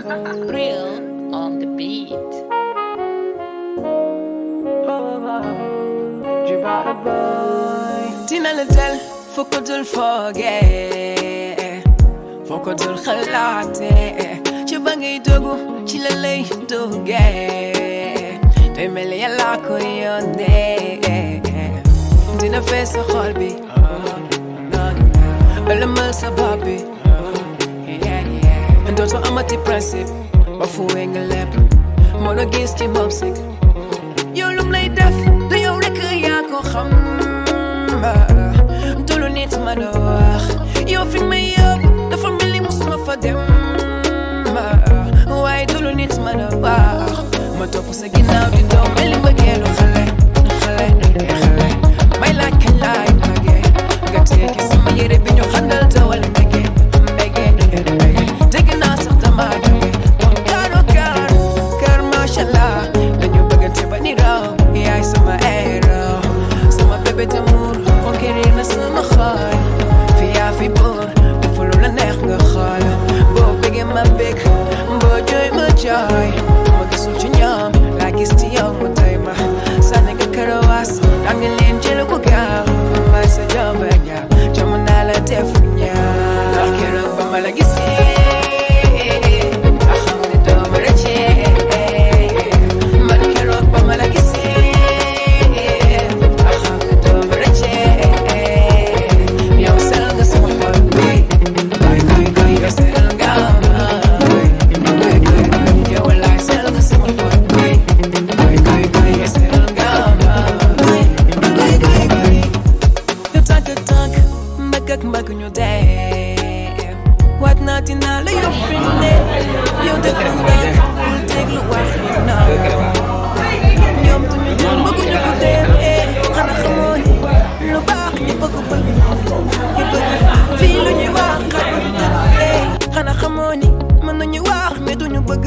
Real on the beat. Dina la del foo ko dul foogee foo ko dul xalaatee ci ba ngay dogu ci la lay duggee day mel ni Yàlla ko yónnee dina fees sa xol bi ëlëmal sa bopp bi dootu amati principe ba fuwee nga lépp moo la gis ci moom sik yow lum lay def du yow rek yaa ko xam du lu nit mën a wax yow fi may yóbbu dafa mel ni musuma fa dem waaye du lu nit mën a wax ma topp sa ginnaaw di doom mel ni mbëggeelu xale may laaj kañ laay magee nga tekki sama yére bi ñu xandal dawal mbégee dégg naa sax dama jóge kon kaar mashallah dañu bëggante ba ni raw yaay sama héros sama bébé d'amour conquérir na sama xol fi yaa fi buur dafa lu la neex nga xool boo bëggee ma bëgg boo jooy ma jooy ma gisul ci ñoom laa gis ci yow mu doy ma sànni nga karawaas daa nga leen jël ko gaaw may sa jomba ñaaw jom naa la def ñaaw ndax keroog ba ma la gisee mbagg ñu dem waat naa dinaa la yow fi mu ne yow def lu nekk bul déglu wax non ñoom tamit ñun bëgguñu ko dee xanaa xamoo ni lu baax ñu bëgg fii lu ñuy wax xanaa xamoo ni mën nañu wax mais duñu bëgg